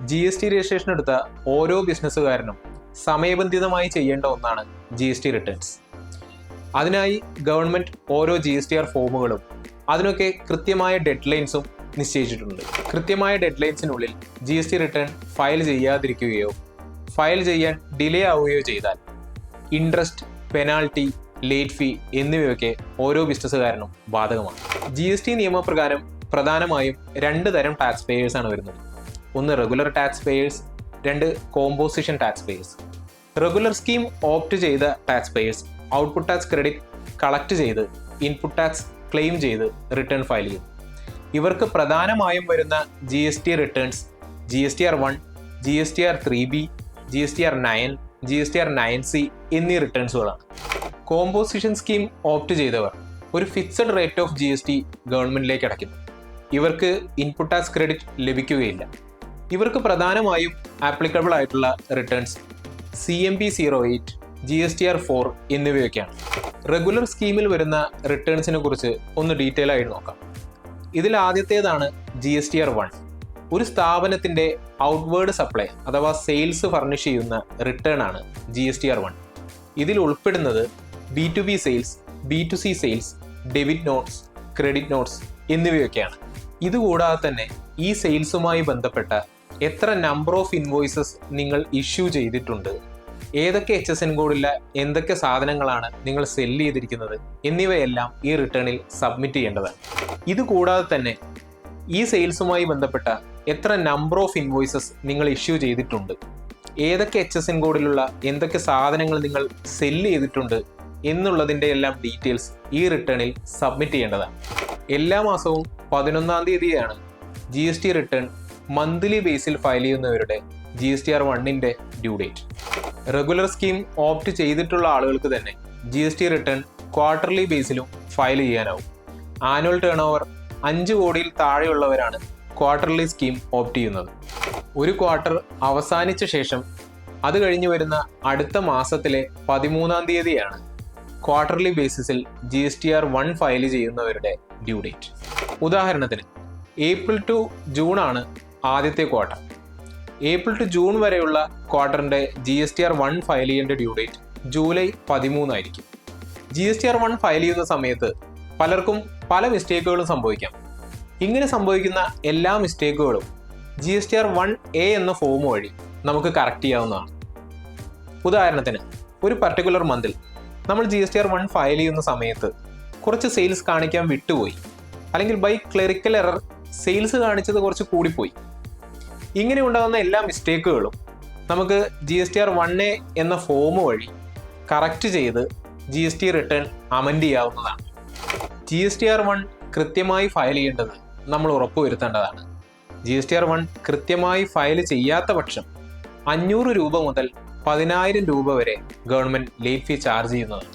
GST registration എടുത്ത ഓരോ ബിസിനസ്സുകാരനും സമയബന്ധിതമായി ചെയ്യേണ്ട ഒന്നാണ് GST റിട്ടേൺസ്. അതിനായി ഗവൺമെൻറ് ഓരോ GSTR ഫോമുകളും അതിനൊക്കെ കൃത്യമായ ഡെഡ് ലൈൻസും നിശ്ചയിച്ചിട്ടുണ്ട്. കൃത്യമായ ഡെഡ് ലൈൻസിനുള്ളിൽ GST റിട്ടേൺ ഫയൽ ചെയ്യാതിരിക്കുകയോ ഫയൽ ചെയ്യാൻ ഡിലേ ആവുകയോ ചെയ്താൽ ഇൻട്രസ്റ്റ്, പെനാൾട്ടി, ലേറ്റ് ഫീ എന്നിവയൊക്കെ ഓരോ ബിസിനസ്സുകാരനും ബാധകമാണ്. GST നിയമപ്രകാരം പ്രധാനമായും 2 തരം ടാക്സ് പേയേഴ്സാണ് വരുന്നത്. ഒന്ന് regular taxpayers, 2 composition taxpayers. Regular scheme opt ചെയ്ത taxpayers output tax credit collect ചെയ്ത് ഇൻപുട്ട് ടാക്സ് ക്ലെയിം ചെയ്ത് റിട്ടേൺ ഫയൽ ചെയ്യും. ഇവർക്ക് പ്രധാനമായും വരുന്ന GST returns GSTR1, GSTR3B, GSTR9, GSTR9C എന്നീ റിട്ടേൺസുകളാണ്. കോമ്പോസിഷൻ സ്കീം ഓപ്റ്റ് ചെയ്തവർ ഒരു ഫിക്സഡ് റേറ്റ് ഓഫ് GST ഗവൺമെന്റിലേക്ക് അടയ്ക്കുന്നു. ഇവർക്ക് ഇൻപുട്ട് ടാക്സ് ക്രെഡിറ്റ് ലഭിക്കുകയില്ല. ഇവർക്ക് പ്രധാനമായും ആപ്ലിക്കബിൾ ആയിട്ടുള്ള റിട്ടേൺസ് CMP08, GSTR4 എന്നിവയൊക്കെയാണ്. റെഗുലർ സ്കീമിൽ വരുന്ന റിട്ടേൺസിനെ കുറിച്ച് ഒന്ന് ഡീറ്റെയിൽ ആയിട്ട് നോക്കാം. ഇതിൽ ആദ്യത്തേതാണ് GSTR1. ഒരു സ്ഥാപനത്തിൻ്റെ ഔട്ട്വേർഡ് സപ്ലൈ അഥവാ സെയിൽസ് ഫർണിഷ് ചെയ്യുന്ന റിട്ടേൺ ആണ് GSTR1. ഇതിൽ ഉൾപ്പെടുന്നത് B2B sales, B2C sales, debit notes, credit notes എന്നിവയൊക്കെയാണ്. ഇതുകൂടാതെ തന്നെ ഈ സെയിൽസുമായി ബന്ധപ്പെട്ട എത്ര നമ്പർ ഓഫ് ഇൻവോയ്സസ് നിങ്ങൾ ഇഷ്യൂ ചെയ്തിട്ടുണ്ട്, ഏതൊക്കെ HSN കോഡില്ല എന്തൊക്കെ സാധനങ്ങളാണ് നിങ്ങൾ സെല്ല് ചെയ്തിരിക്കുന്നത് എന്നിവയെല്ലാം ഈ റിട്ടേണിൽ സബ്മിറ്റ് ചെയ്യേണ്ടതാണ്. ഇതുകൂടാതെ തന്നെ ഈ സെയിൽസുമായി ബന്ധപ്പെട്ട എത്ര നമ്പർ ഓഫ് ഇൻവോയ്സസ് നിങ്ങൾ ഇഷ്യൂ ചെയ്തിട്ടുണ്ട്, ഏതൊക്കെ HSN കോഡിലുള്ള എന്തൊക്കെ സാധനങ്ങൾ നിങ്ങൾ സെല്ല് ചെയ്തിട്ടുണ്ട് എന്നുള്ളതിൻ്റെ എല്ലാം ഡീറ്റെയിൽസ് ഈ റിട്ടേണിൽ സബ്മിറ്റ് ചെയ്യേണ്ടതാണ്. എല്ലാ മാസവും 11-ാം തീയതിയാണ് GST റിട്ടേൺ മന്ത്ലി ബേസിൽ ഫയൽ ചെയ്യുന്നവരുടെ GSTR1ൻ്റെ due date. Regular scheme opt ചെയ്തിട്ടുള്ള ആളുകൾക്ക് തന്നെ GST റിട്ടേൺ ക്വാർട്ടർലി ബേസിലും ഫയൽ ചെയ്യാനാവും. ആനുവൽ ടേൺ ഓവർ 5 കോടിയിൽ താഴെയുള്ളവരാണ് ക്വാർട്ടർലി സ്കീം ഓപ്റ്റ് ചെയ്യുന്നത്. ഒരു ക്വാർട്ടർ അവസാനിച്ച ശേഷം അത് കഴിഞ്ഞ് വരുന്ന അടുത്ത മാസത്തിലെ 13-ാം തീയതിയാണ് ക്വാർട്ടർലി ബേസിസിൽ GSTR1 ഫയൽ ചെയ്യുന്നവരുടെ ഡ്യൂ ഡേറ്റ്. ഉദാഹരണത്തിന് ഏപ്രിൽ ടു ജൂൺ ആണ് ആദ്യത്തെ ക്വാർട്ടർ. ഏപ്രിൽ ടു ജൂൺ വരെയുള്ള ക്വാർട്ടറിൻ്റെ GSTR1 ഫയൽ ചെയ്യേണ്ട ഡ്യൂ ഡേറ്റ് ജൂലൈ 13 ആയിരിക്കും. GSTR1 ഫയൽ ചെയ്യുന്ന സമയത്ത് പലർക്കും പല മിസ്റ്റേക്കുകളും സംഭവിക്കാം. ഇങ്ങനെ സംഭവിക്കുന്ന എല്ലാ മിസ്റ്റേക്കുകളും GSTR1A എന്ന ഫോം വഴി നമുക്ക് കറക്റ്റ് ചെയ്യാവുന്നതാണ്. ഉദാഹരണത്തിന് ഒരു പർട്ടിക്കുലർ മന്തിൽ നമ്മൾ GSTR1 ഫയൽ ചെയ്യുന്ന സമയത്ത് കുറച്ച് സെയിൽസ് കാണിക്കാൻ വിട്ടുപോയി, അല്ലെങ്കിൽ ബൈ ക്ലറിക്കൽ എറർ സെയിൽസ് കാണിച്ചത് കുറച്ച് കൂടിപ്പോയി. ഇങ്ങനെ ഉണ്ടാകുന്ന എല്ലാ മിസ്റ്റേക്കുകളും നമുക്ക് GSTR1A എന്ന ഫോം വഴി കറക്റ്റ് ചെയ്ത് GST റിട്ടേൺ അമെൻഡ് ചെയ്യാവുന്നതാണ്. GSTR1 കൃത്യമായി ഫയൽ ചെയ്യേണ്ടത് നമ്മൾ ഉറപ്പുവരുത്തേണ്ടതാണ്. GSTR1 കൃത്യമായി ഫയൽ ചെയ്യാത്ത പക്ഷം 500 രൂപ മുതൽ 10,000 രൂപ വരെ ഗവൺമെൻറ് ലേറ്റ് ഫീ ചാർജ് ചെയ്യുന്നതാണ്.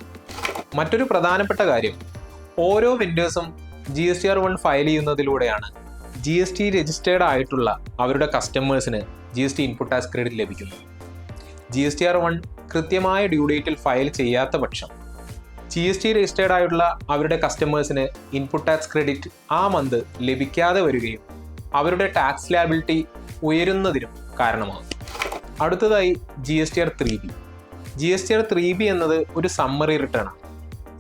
മറ്റൊരു പ്രധാനപ്പെട്ട കാര്യം, ഓരോ വെൻഡേഴ്സും GSTR1 ഫയൽ ചെയ്യുന്നതിലൂടെയാണ് GST രജിസ്റ്റേർഡ് ആയിട്ടുള്ള അവരുടെ കസ്റ്റമേഴ്സിന് GST ഇൻപുട്ട് ടാക്സ് ക്രെഡിറ്റ് ലഭിക്കുന്നത്. GSTR1 കൃത്യമായ ഡ്യൂ ഡേറ്റിൽ ഫയൽ ചെയ്യാത്ത പക്ഷം GST രജിസ്റ്റേർഡ് ആയിട്ടുള്ള അവരുടെ കസ്റ്റമേഴ്സിന് ഇൻപുട്ട് ടാക്സ് ക്രെഡിറ്റ് ആ മന്ത് ലഭിക്കാതെ വരികയും അവരുടെ ടാക്സ് ലയബിലിറ്റി ഉയരുന്നതിനും കാരണമാകും. അടുത്തതായി GSTR3B. GSTR3B എന്നത് ഒരു സമ്മറി റിട്ടേൺ ആണ്.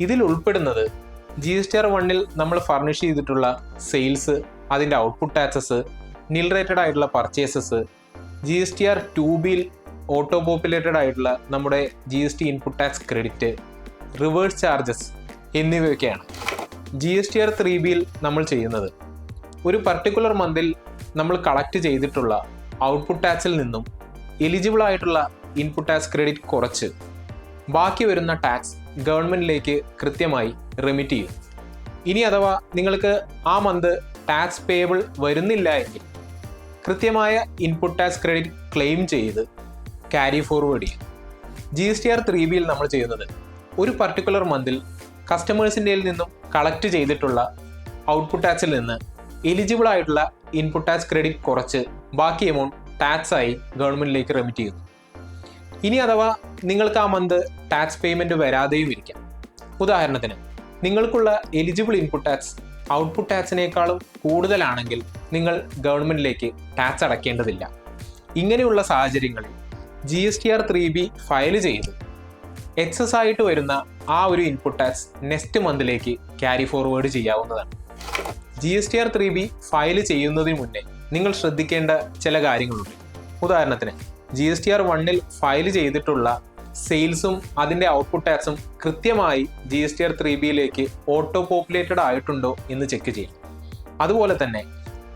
ഇതിൽ ഉൾപ്പെടുന്നത് GSTR1ൽ നമ്മൾ ഫർണിഷ് ചെയ്തിട്ടുള്ള സെയിൽസ്, അതിൻ്റെ ഔട്ട്പുട്ട് ടാക്സസ്, നിൽ റേറ്റഡ് ആയിട്ടുള്ള പർച്ചേസസ്, GSTR2Bയിൽ ഓട്ടോ പോപ്പുലേറ്റഡ് ആയിട്ടുള്ള നമ്മുടെ GST input tax credit, reverse charges എന്നിവയൊക്കെയാണ്. GSTR3Bയിൽ നമ്മൾ ചെയ്യുന്നത് ഒരു പർട്ടിക്കുലർ മന്തിൽ നമ്മൾ കളക്ട് ചെയ്തിട്ടുള്ള ഔട്ട്പുട്ട് ടാക്സിൽ നിന്നും എലിജിബിൾ ആയിട്ടുള്ള ഇൻപുട്ട് ടാക്സ് ക്രെഡിറ്റ് കുറച്ച് ബാക്കി വരുന്ന ടാക്സ് ഗവൺമെൻറ്റിലേക്ക് കൃത്യമായി റെമിറ്റ് ചെയ്യും. ഇനി അഥവാ നിങ്ങൾക്ക് ആ മന്ത് ടാക്സ് പേയബിൾ വരുന്നില്ല എങ്കിൽ കൃത്യമായ ഇൻപുട്ട് ടാക്സ് ക്രെഡിറ്റ് ക്ലെയിം ചെയ്ത് ക്യാരി ഫോർവേഡ് ചെയ്യും. GSTR3Bയിൽ നമ്മൾ ചെയ്യുന്നത് ഒരു പർട്ടിക്കുലർ മന്തിൽ കസ്റ്റമേഴ്സിൻ്റെ നിന്നും കളക്ട് ചെയ്തിട്ടുള്ള ഔട്ട്പുട്ട് ടാക്സിൽ നിന്ന് എലിജിബിൾ ആയിട്ടുള്ള ഇൻപുട്ട് ടാക്സ് ക്രെഡിറ്റ് കുറച്ച് ബാക്കി എമൗണ്ട് ടാക്സായി ഗവൺമെൻറ്റിലേക്ക് റെമിറ്റ് ചെയ്യുന്നു. ഇനി അഥവാ നിങ്ങൾക്ക് ആ മന്ത് ടാക്സ് പേയ്മെൻറ്റ് വരാതെയും ഇരിക്കാം. ഉദാഹരണത്തിന് നിങ്ങൾക്കുള്ള എലിജിബിൾ ഇൻപുട്ട് ടാക്സ് ഔട്ട്പുട്ട് ടാക്സിനേക്കാളും കൂടുതലാണെങ്കിൽ നിങ്ങൾ ഗവൺമെൻറ്റിലേക്ക് ടാക്സ് അടയ്ക്കേണ്ടതില്ല. ഇങ്ങനെയുള്ള സാഹചര്യങ്ങളിൽ GSTR3B ഫയൽ ചെയ്ത് എക്സസ് ആയിട്ട് വരുന്ന ആ ഒരു ഇൻപുട്ട് ടാക്സ് നെക്സ്റ്റ് മന്തിലേക്ക് ക്യാരി ഫോർവേഡ് ചെയ്യാവുന്നതാണ്. GSTR3B ഫയൽ ചെയ്യുന്നതിന് മുന്നേ നിങ്ങൾ ശ്രദ്ധിക്കേണ്ട ചില കാര്യങ്ങളുണ്ട്. ഉദാഹരണത്തിന് GSTR1 ഫയൽ ചെയ്തിട്ടുള്ള സെയിൽസും അതിൻ്റെ ഔട്ട്പുട്ട് ടാക്സും കൃത്യമായി GSTR3Bയിലേക്ക് ഓട്ടോ പോപ്പുലേറ്റഡ് ആയിട്ടുണ്ടോ എന്ന് ചെക്ക് ചെയ്യും. അതുപോലെ തന്നെ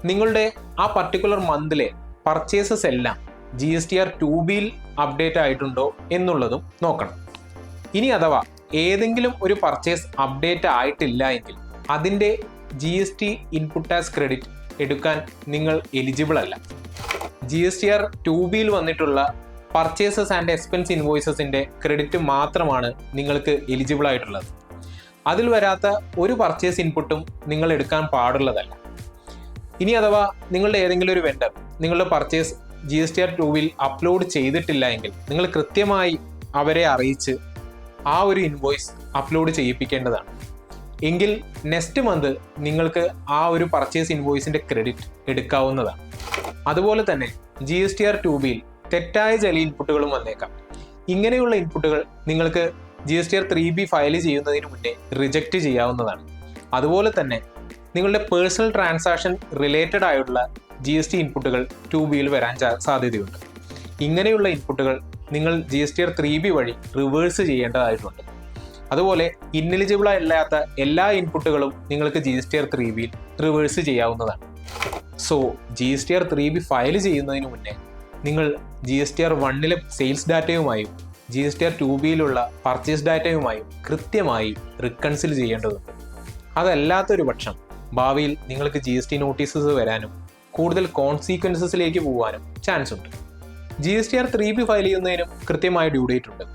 നിങ്ങളുടെ ആ പർട്ടിക്കുലർ മന്തിലെ പർച്ചേസസ് എല്ലാം GSTR2Bയിൽ അപ്ഡേറ്റ് ആയിട്ടുണ്ടോ എന്നുള്ളതും നോക്കണം. ഇനി അഥവാ ഏതെങ്കിലും ഒരു പർച്ചേസ് അപ്ഡേറ്റ് ആയിട്ടില്ല എങ്കിൽ അതിൻ്റെ GST ഇൻപുട്ട് ടാക്സ് ക്രെഡിറ്റ് എടുക്കാൻ നിങ്ങൾ എലിജിബിൾ അല്ല. GSTR2Bയിൽ വന്നിട്ടുള്ള പർച്ചേസസ് ആൻഡ് എക്സ്പെൻസ് ഇൻവോയ്സസിൻ്റെ ക്രെഡിറ്റ് മാത്രമാണ് നിങ്ങൾക്ക് എലിജിബിൾ ആയിട്ടുള്ളത്. അതിൽ വരാത്ത ഒരു പർച്ചേസ് ഇൻപുട്ടും നിങ്ങൾ എടുക്കാൻ പാടുള്ളതല്ല. ഇനി അഥവാ നിങ്ങളുടെ ഏതെങ്കിലും ഒരു വെണ്ടർ നിങ്ങളുടെ പർച്ചേസ് GSTR2Bയിൽ അപ്ലോഡ് ചെയ്തിട്ടില്ല എങ്കിൽ നിങ്ങൾ കൃത്യമായി അവരെ അറിയിച്ച് ആ ഒരു ഇൻവോയ്സ് അപ്ലോഡ് ചെയ്യിപ്പിക്കേണ്ടതാണ്. എങ്കിൽ നെക്സ്റ്റ് മന്ത് നിങ്ങൾക്ക് ആ ഒരു പർച്ചേസ് ഇൻവോയ്സിൻ്റെ ക്രെഡിറ്റ് എടുക്കാവുന്നതാണ്. അതുപോലെ തന്നെ GSTR2Bയിൽ തെറ്റായ ചില ഇൻപുട്ടുകളും വന്നേക്കാം. ഇങ്ങനെയുള്ള ഇൻപുട്ടുകൾ നിങ്ങൾക്ക് GSTR3B ഫയൽ ചെയ്യുന്നതിന് മുന്നേ റിജക്റ്റ് ചെയ്യാവുന്നതാണ്. അതുപോലെ തന്നെ നിങ്ങളുടെ പേഴ്സണൽ ട്രാൻസാക്ഷൻ റിലേറ്റഡ് ആയിട്ടുള്ള GST ഇൻപുട്ടുകൾ 2Bയിൽ വരാൻ സാധ്യതയുണ്ട്. ഇങ്ങനെയുള്ള ഇൻപുട്ടുകൾ നിങ്ങൾ GSTR3B വഴി റിവേഴ്സ് ചെയ്യേണ്ടതായിട്ടുണ്ട്. അതുപോലെ ഇന്നെലിജിബിൾ അല്ലാത്ത എല്ലാ ഇൻപുട്ടുകളും നിങ്ങൾക്ക് GSTR3Bയിൽ റിവേഴ്സ് ചെയ്യാവുന്നതാണ്. സോ GSTR3B ഫയൽ ചെയ്യുന്നതിന് മുന്നേ നിങ്ങൾ GSTR1 സെയിൽസ് ഡാറ്റയുമായും GSTR2Bയിലുള്ള പർച്ചേസ് ഡാറ്റയുമായും കൃത്യമായി റിക്കൺസിൽ ചെയ്യേണ്ടതുണ്ട്. അതല്ലാത്തൊരു പക്ഷം ഭാവിയിൽ നിങ്ങൾക്ക് GST നോട്ടീസസ് വരാനും കൂടുതൽ കോൺസിക്വൻസസിലേക്ക് പോകാനും ചാൻസ് ഉണ്ട്. GSTR3B ഫയൽ ചെയ്യുന്നതിനും കൃത്യമായ ഡ്യൂ ഡേറ്റ് ഉണ്ട്.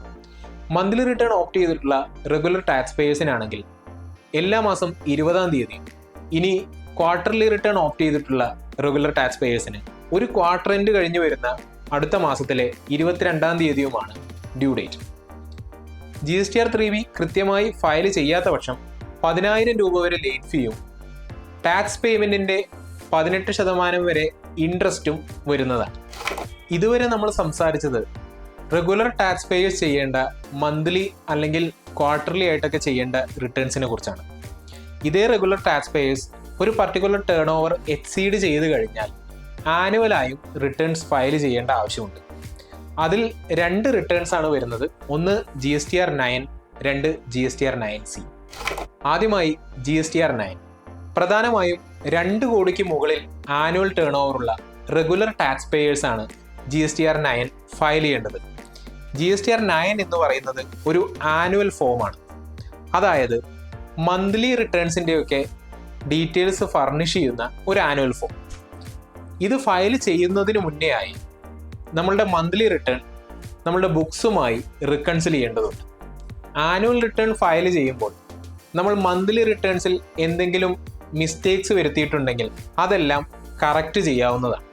മന്ത്ലി റിട്ടേൺ ഓപ്റ്റ് ചെയ്തിട്ടുള്ള റെഗുലർ ടാക്സ് പേയേഴ്സിനാണെങ്കിൽ എല്ലാ മാസം 20-ാം തീയതി, ഇനി ക്വാർട്ടർലി റിട്ടേൺ ഓപ്റ്റ് ചെയ്തിട്ടുള്ള റെഗുലർ ടാക്സ് പേയേഴ്സിന് ഒരു ക്വാർട്ടർ എൻഡ് കഴിഞ്ഞ് വരുന്ന അടുത്ത മാസത്തിലെ 22-ാം തീയതിയുമാണ് ഡ്യൂ ഡേറ്റ്. GSTR3B കൃത്യമായി ഫയൽ ചെയ്യാത്ത പക്ഷം 10,000 രൂപ വരെ ലേറ്റ് ഫീയും ടാക്സ് പേയ്മെൻറ്റിൻ്റെ 18% വരെ ഇൻട്രസ്റ്റും വരുന്നതാണ്. ഇതുവരെ നമ്മൾ സംസാരിച്ചത് റെഗുലർ ടാക്സ് പേയേഴ്സ് ചെയ്യേണ്ട മന്ത്ലി അല്ലെങ്കിൽ ക്വാർട്ടർലി ആയിട്ടൊക്കെ ചെയ്യേണ്ട റിട്ടേൺസിനെ കുറിച്ചാണ്. ഇതേ റെഗുലർ ടാക്സ് പേയേഴ്സ് ഒരു പർട്ടിക്കുലർ ടേൺ ഓവർ എക്സീഡ് ചെയ്ത് കഴിഞ്ഞാൽ ആനുവലായും റിട്ടേൺസ് ഫയൽ ചെയ്യേണ്ട ആവശ്യമുണ്ട്. അതിൽ 2 റിട്ടേൺസ് ആണ് വരുന്നത്. ഒന്ന് GSTR9, 2 GSTR9C. ആദ്യമായി GSTR9. പ്രധാനമായും 2 കോടിക്ക് മുകളിൽ ആനുവൽ ടേൺ ഓവറുള്ള റെഗുലർ ടാക്സ് പേയേഴ്സ് ആണ് GSTR9 ഫയൽ ചെയ്യേണ്ടത്. GSTR9 എന്ന് പറയുന്നത് ഒരു ആനുവൽ ഫോമാണ്. അതായത് മന്ത്ലി റിട്ടേൺസിൻ്റെയൊക്കെ ഡീറ്റെയിൽസ് ഫർണിഷ് ചെയ്യുന്ന ഒരു ആനുവൽ ഫോം. ഇത് ഫയൽ ചെയ്യുന്നതിന് മുന്നേ ആയി നമ്മളുടെ മന്ത്ലി റിട്ടേൺ നമ്മളുടെ ബുക്സുമായി റിക്കൺസിൽ ചെയ്യേണ്ടതുണ്ട്. ആനുവൽ റിട്ടേൺ ഫയൽ ചെയ്യുമ്പോൾ നമ്മൾ മന്ത്ലി റിട്ടേൺസിൽ എന്തെങ്കിലും മിസ്റ്റേക്സ് വരുത്തിയിട്ടുണ്ടെങ്കിൽ അതെല്ലാം കറക്റ്റ് ചെയ്യാവുന്നതാണ്.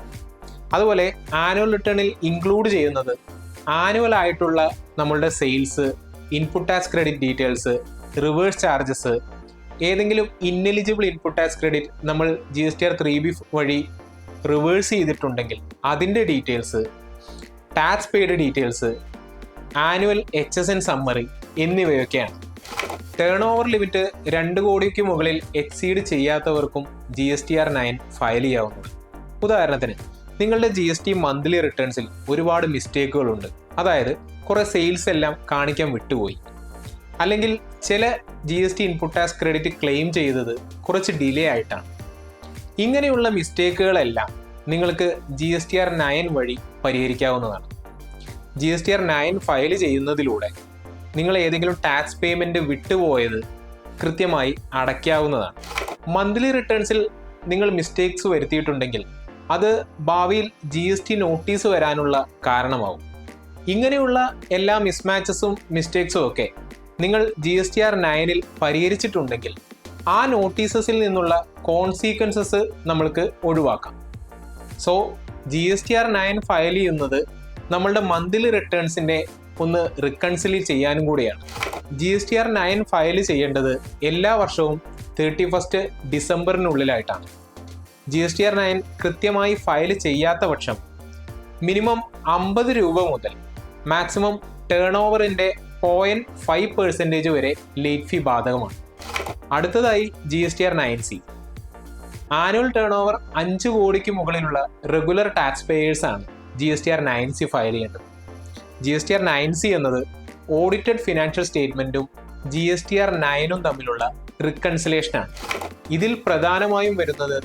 അതുപോലെ ആനുവൽ റിട്ടേണിൽ ഇൻക്ലൂഡ് ചെയ്യുന്നത് ആനുവൽ ആയിട്ടുള്ള നമ്മളുടെ sales, input tax credit details, reverse charges, ഏതെങ്കിലും ഇന്നെലിജിബിൾ ഇൻപുട്ട് ടാക്സ് ക്രെഡിറ്റ് നമ്മൾ GSTR3B വഴി റിവേഴ്സ് ചെയ്തിട്ടുണ്ടെങ്കിൽ അതിൻ്റെ details, tax paid details, annual HSN summary എന്നിവയൊക്കെയാണ്. ടേൺ ഓവർ ലിമിറ്റ് 2 കോടിക്ക് മുകളിൽ എക്സീഡ് ചെയ്യാത്തവർക്കും GSTR9 ഫയൽ ചെയ്യാവുന്നത്. ഉദാഹരണത്തിന് നിങ്ങളുടെ GST മന്ത്ലി റിട്ടേൺസിൽ ഒരുപാട് മിസ്റ്റേക്കുകളുണ്ട്. അതായത് കുറേ സെയിൽസ് എല്ലാം കാണിക്കാൻ വിട്ടുപോയി, അല്ലെങ്കിൽ ചില GST input tax credit claim ചെയ്തത് കുറച്ച് ഡിലേ ആയിട്ടാണ്. ഇങ്ങനെയുള്ള മിസ്റ്റേക്കുകളെല്ലാം നിങ്ങൾക്ക് GSTR9 വഴി പരിഹരിക്കാവുന്നതാണ്. GSTR9 ഫയൽ ചെയ്യുന്നതിലൂടെ നിങ്ങൾ ഏതെങ്കിലും ടാക്സ് പേയ്മെൻറ്റ് വിട്ടുപോയത് കൃത്യമായി അടയ്ക്കാവുന്നതാണ്. മന്ത്ലി റിട്ടേൺസിൽ നിങ്ങൾ മിസ്റ്റേക്സ് വരുത്തിയിട്ടുണ്ടെങ്കിൽ അത് ഭാവിയിൽ GST നോട്ടീസ് വരാനുള്ള കാരണമാവും. ഇങ്ങനെയുള്ള എല്ലാ മിസ്മാച്ചസും മിസ്റ്റേക്സും ഒക്കെ നിങ്ങൾ GSTR9 പരിഹരിച്ചിട്ടുണ്ടെങ്കിൽ ആ നോട്ടീസസിൽ നിന്നുള്ള കോൺസിക്വൻസസ് നമ്മൾക്ക് ഒഴിവാക്കാം. സോ GSTR9 ഫയൽ ചെയ്യുന്നത് നമ്മളുടെ മന്ത്ലി റിട്ടേൺസിൻ്റെ ഒന്ന് റിക്കൺസിലി ചെയ്യാനും കൂടിയാണ്. GSTR9 ഫയൽ ചെയ്യേണ്ടത് എല്ലാ വർഷവും 31 ഡിസംബറിനുള്ളിലായിട്ടാണ്. GSTR9 കൃത്യമായി ഫയൽ ചെയ്യാത്ത പക്ഷം മിനിമം 50 രൂപ മുതൽ മാക്സിമം ടേൺ ഓവറിൻ്റെ 0.5% വരെ ലേറ്റ് ഫീ ബാധകമാണ്. അടുത്തതായി GSTR 9C. Annual turnover 5 കോടിക്ക് മുകളിലുള്ള റെഗുലർ ടാക്സ് പേയേഴ്സ് ആണ് GSTR 9C ഫയൽ ചെയ്യേണ്ടത്. GSTR 9C എന്നത് ഓഡിറ്റഡ് ഫിനാൻഷ്യൽ സ്റ്റേറ്റ്മെൻറ്റും GSTR 9ഉം തമ്മിലുള്ള റിക്കൺസിലേഷനാണ്. ഇതിൽ പ്രധാനമായും വരുന്നത്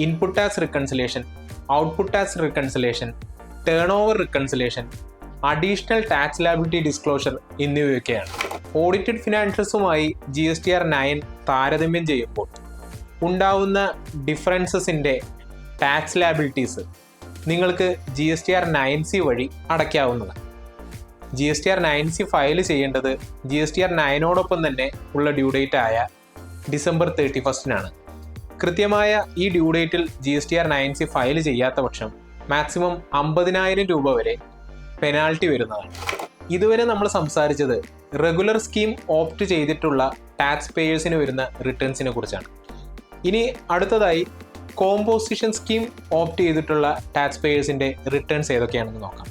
input tax reconciliation, output tax reconciliation, turn over reconciliation, additional tax liability disclosure എന്നിവയൊക്കെയാണ്. ഓഡിറ്റഡ് ഫിനാൻഷ്യൽസുമായി GSTR 9 താരതമ്യം ചെയ്യുമ്പോൾ ഉണ്ടാവുന്ന ഡിഫറൻസസിൻ്റെ ടാക്സ് ലയബിലിറ്റീസ് നിങ്ങൾക്ക് GSTR 9C വഴി അടയ്ക്കാവുന്നതാണ്. GSTR 9C ഫയൽ ചെയ്യേണ്ടത് GSTR 9ഓടൊപ്പം തന്നെ ഉള്ള ഡ്യൂ ഡേറ്റ് ആയ ഡിസംബർ 31 കൃത്യമായ ഈ ഡ്യൂ ഡേറ്റിൽ GSTR 9C ഫയൽ ചെയ്യാത്ത പക്ഷം മാക്സിമം 50,000 രൂപ വരെ പെനാൽറ്റി വരുന്നതാണ്. ഇതുവരെ നമ്മൾ സംസാരിച്ചത് റെഗുലർ സ്കീം ഓപ്റ്റ് ചെയ്തിട്ടുള്ള ടാക്സ് പേയേഴ്സിന് വരുന്ന റിട്ടേൺസിനെ കുറിച്ചാണ്. ഇനി അടുത്തതായി കോമ്പോസിഷൻ സ്കീം ഓപ്റ്റ് ചെയ്തിട്ടുള്ള ടാക്സ് പേയേഴ്സിൻ്റെ റിട്ടേൺസ് ഏതൊക്കെയാണെന്ന് നോക്കാം.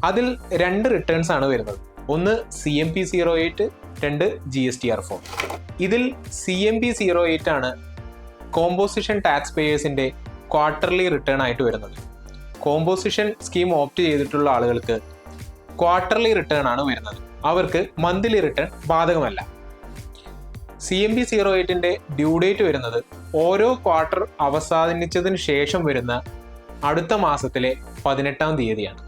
അതിൽ 2 റിട്ടേൺസ് ആണ് വരുന്നത്. ഒന്ന് CMP 08, 2 GSTR 4. ഇതിൽ CMP 08 ആണ് കോമ്പോസിഷൻ ടാക്സ് പേയേഴ്സിൻ്റെ ക്വാർട്ടർലി റിട്ടേൺ ആയിട്ട് വരുന്നത്. കോമ്പോസിഷൻ സ്കീം ഓപ്റ്റ് ചെയ്തിട്ടുള്ള ആളുകൾക്ക് ക്വാർട്ടർലി റിട്ടേൺ ആണ് വരുന്നത്. അവർക്ക് മന്ത്ലി റിട്ടേൺ ബാധകമല്ല. CMP 08ൻ്റെ ഡ്യൂ ഡേറ്റ് വരുന്നത് ഓരോ ക്വാർട്ടർ അവസാനിച്ചതിന് ശേഷം വരുന്ന അടുത്ത മാസത്തിലെ 18-ാം തീയതിയാണ്.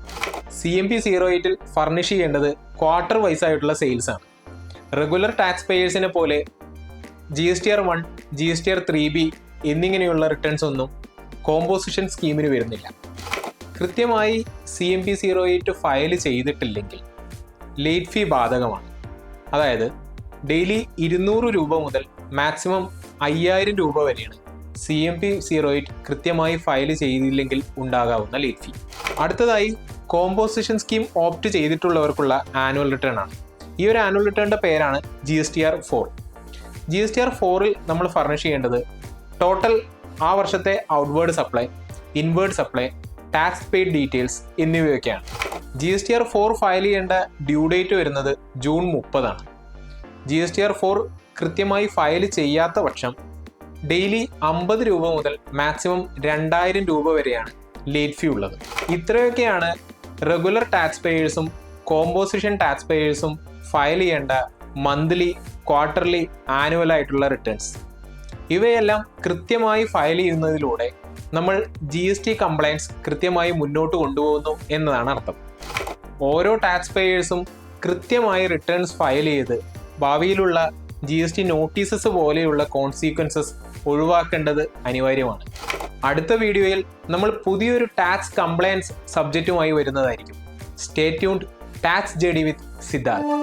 CMP 08ൽ ഫർണിഷ് ചെയ്യേണ്ടത് ക്വാർട്ടർ വൈസ് ആയിട്ടുള്ള സെയിൽസ് ആണ്. റെഗുലർ ടാക്സ് പേയേഴ്സിനെ പോലെ GSTR 1, GSTR 3B എന്നിങ്ങനെയുള്ള റിട്ടേൺസ് ഒന്നും കോമ്പോസിഷൻ സ്കീമിന് വരുന്നില്ല. കൃത്യമായി CMP 08 ഫയൽ ചെയ്തിട്ടില്ലെങ്കിൽ ലേറ്റ് ഫീ ബാധകമാണ്. അതായത് ഡെയിലി 200 രൂപ മുതൽ മാക്സിമം 5000 രൂപ വരെയാണ് CMP 08 കൃത്യമായി ഫയൽ ചെയ്തില്ലെങ്കിൽ ഉണ്ടാകാവുന്ന ലേറ്റ് ഫീ. അടുത്തതായി കോമ്പോസിഷൻ സ്കീം ഓപ്റ്റ് ചെയ്തിട്ടുള്ളവർക്കുള്ള ആനുവൽ റിട്ടേൺ ആണ്. ഈ ഒരു ആനുവൽ റിട്ടേണിൻ്റെ പേരാണ് GSTR 4. GSTR 4ൽ നമ്മൾ ഫർണിഷ് ചെയ്യേണ്ടത് ടോട്ടൽ ആ വർഷത്തെ outward supply, inward supply, tax paid details എന്നിവയൊക്കെയാണ്. GSTR 4 ഫയൽ ചെയ്യേണ്ട ഡ്യൂ ഡേറ്റ് വരുന്നത് ജൂൺ 30. GSTR 4 കൃത്യമായി ഫയൽ ചെയ്യാത്ത പക്ഷം ഡെയിലി 50 രൂപ മുതൽ മാക്സിമം 2000 രൂപ വരെയാണ് ലേറ്റ് ഫീ ഉള്ളത്. ഇത്രയൊക്കെയാണ് റെഗുലർ ടാക്സ് പേയേഴ്സും കോമ്പോസിഷൻ ടാക്സ് പേയേഴ്സും ഫയൽ ചെയ്യേണ്ട മന്ത്ലി, ക്വാർട്ടർലി, ആനുവൽ ആയിട്ടുള്ള റിട്ടേൺസ്. ഇവയെല്ലാം കൃത്യമായി ഫയൽ ചെയ്യുന്നതിലൂടെ നമ്മൾ GST കംപ്ലയൻസ് കൃത്യമായി മുന്നോട്ട് കൊണ്ടുപോകുന്നു എന്നതാണ് അർത്ഥം. ഓരോ ടാക്സ് പേയേഴ്സും കൃത്യമായി റിട്ടേൺസ് ഫയൽ ചെയ്ത് ഭാവിയിലുള്ള GST നോട്ടീസസ് പോലെയുള്ള കോൺസിക്വൻസസ് ഒഴിവാക്കേണ്ടത് അനിവാര്യമാണ്. അടുത്ത വീഡിയോയിൽ നമ്മൾ പുതിയൊരു ടാക്സ് കംപ്ലയൻസ് സബ്ജക്റ്റുമായി വരുന്നതായിരിക്കും. Stay tuned. ടാക്സ് JD വിത്ത് സിദ്ധാർത്ഥ്.